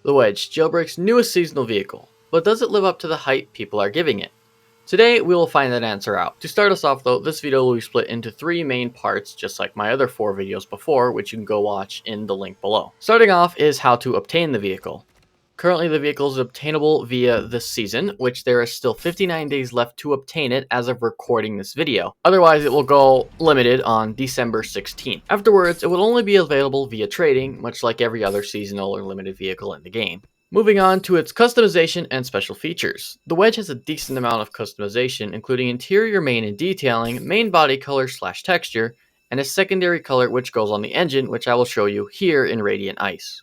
The Wedge, Jailbreak's newest seasonal vehicle, but does it live up to the hype people are giving it? Today, we will find that answer out. To start us off though, this video will be split into 3 main parts, just like my other 4 videos before, which you can go watch in the link below. Starting off is how to obtain the vehicle. Currently, the vehicle is obtainable via this season, which there is still 59 days left to obtain it as of recording this video. Otherwise, it will go limited on December 16th. Afterwards, it will only be available via trading, much like every other seasonal or limited vehicle in the game. Moving on to its customization and special features. The Wedge has a decent amount of customization, including interior main and detailing, main body color / texture, and a secondary color which goes on the engine, which I will show you here in Radiant Ice.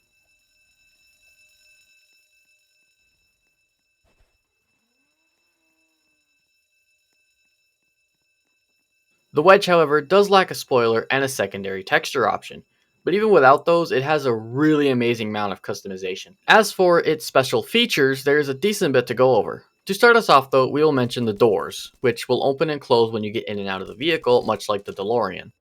The Wedge, however, does lack a spoiler and a secondary texture option, but even without those, it has a really amazing amount of customization. As for its special features, there is a decent bit to go over. To start us off though, we will mention the doors, which will open and close when you get in and out of the vehicle, much like the DeLorean.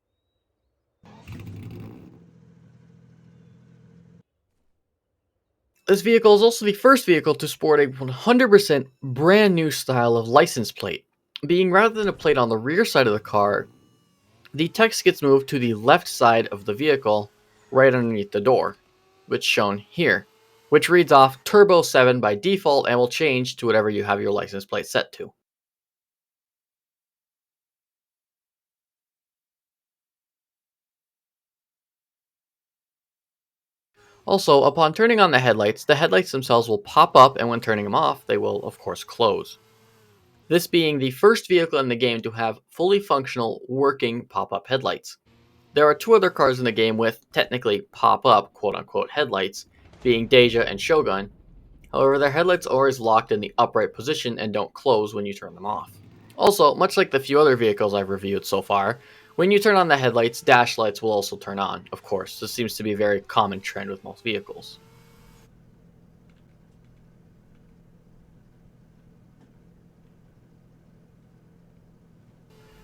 This vehicle is also the first vehicle to sport a 100% brand new style of license plate, being rather than a plate on the rear side of the car, the text gets moved to the left side of the vehicle, right underneath the door, which is shown here, which reads off Turbo 7 by default and will change to whatever you have your license plate set to. Also, upon turning on the headlights themselves will pop up, and when turning them off, they will of course close. This being the first vehicle in the game to have fully functional, working pop-up headlights. There are 2 other cars in the game with technically pop-up quote-unquote headlights, being Deja and Shogun. However, their headlights are always locked in the upright position and don't close when you turn them off. Also, much like the few other vehicles I've reviewed so far, when you turn on the headlights, dash lights will also turn on, of course. This seems to be a very common trend with most vehicles.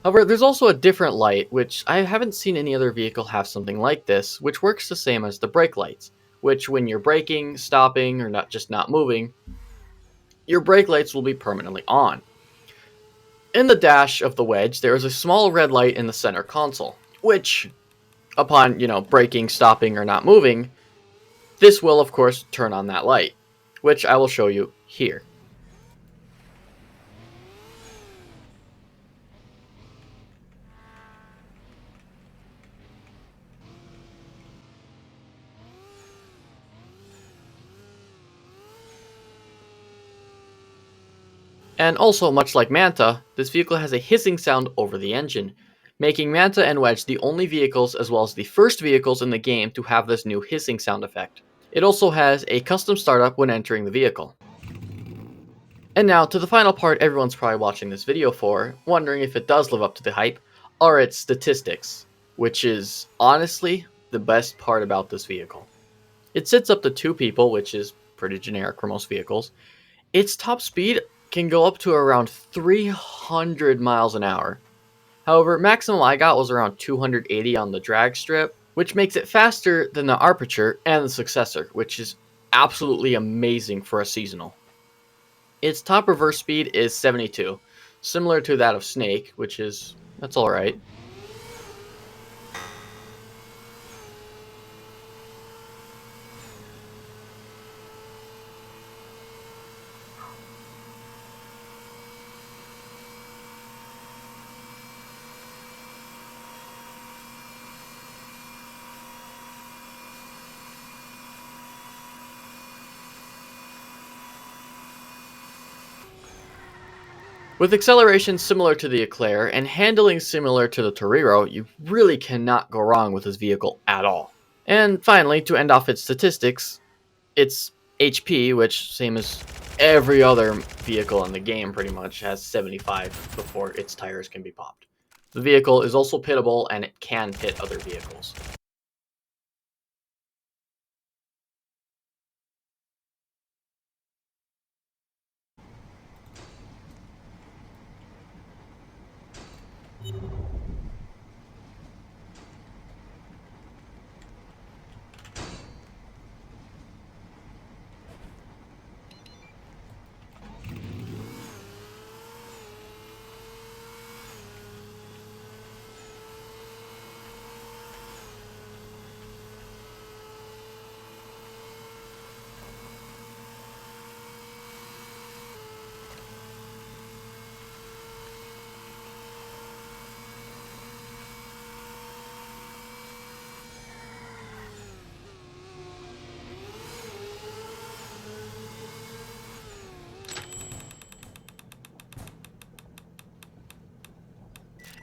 However, there's also a different light, which I haven't seen any other vehicle have something like this, which works the same as the brake lights, which when you're braking, stopping, or not moving, your brake lights will be permanently on. In the dash of the Wedge, there is a small red light in the center console, which, upon, braking, stopping, or not moving, this will of course turn on that light, which I will show you here. And also, much like Manta, this vehicle has a hissing sound over the engine, making Manta and Wedge the only vehicles as well as the first vehicles in the game to have this new hissing sound effect. It also has a custom startup when entering the vehicle. And now to the final part everyone's probably watching this video for, wondering if it does live up to the hype, are its statistics, which is honestly the best part about this vehicle. It sits up to 2 people, which is pretty generic for most vehicles. Its top speed can go up to around 300 miles an hour. However, maximum I got was around 280 on the drag strip, which makes it faster than the Aperture and the successor, which is absolutely amazing for a seasonal. Its top reverse speed is 72, similar to that of Snake, that's alright. With acceleration similar to the Eclair and handling similar to the Torero, you really cannot go wrong with this vehicle at all. And finally, to end off its statistics, its HP, which same as every other vehicle in the game pretty much, has 75 before its tires can be popped. The vehicle is also pitable and it can pit other vehicles.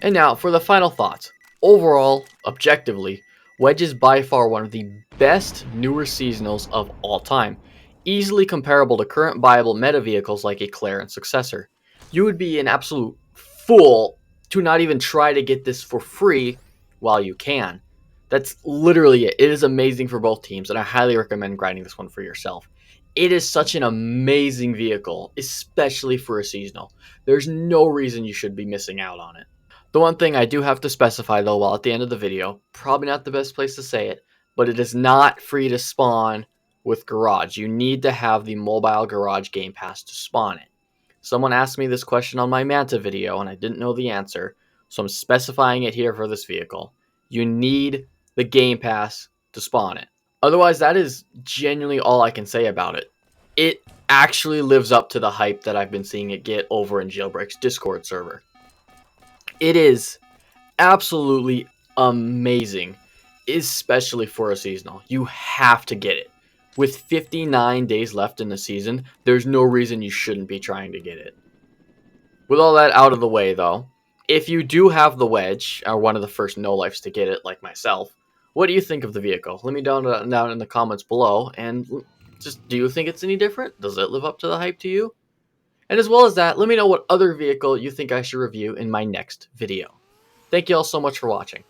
And now for the final thoughts. Overall, objectively, Wedge is by far one of the best newer seasonals of all time, easily comparable to current viable meta vehicles like Eclair and Successor. You would be an absolute fool to not even try to get this for free while you can. That's literally it. It is amazing for both teams, and I highly recommend grinding this one for yourself. It is such an amazing vehicle, especially for a seasonal. There's no reason you should be missing out on it. The one thing I do have to specify though while at the end of the video, probably not the best place to say it, but it is not free to spawn with Garage. You need to have the mobile Garage Game Pass to spawn it. Someone asked me this question on my Manta video and I didn't know the answer, so I'm specifying it here for this vehicle. You need the Game Pass to spawn it. Otherwise, that is genuinely all I can say about it. It actually lives up to the hype that I've been seeing it get over in Jailbreak's Discord server. It is absolutely amazing, especially for a seasonal. You have to get it. With 59 days left in the season, there's no reason you shouldn't be trying to get it. With all that out of the way, though, if you do have the Wedge, or one of the first no-lifes to get it, like myself, what do you think of the vehicle? Let me know down in the comments below, and just, do you think it's any different? Does it live up to the hype to you? And as well as that, let me know what other vehicle you think I should review in my next video. Thank you all so much for watching.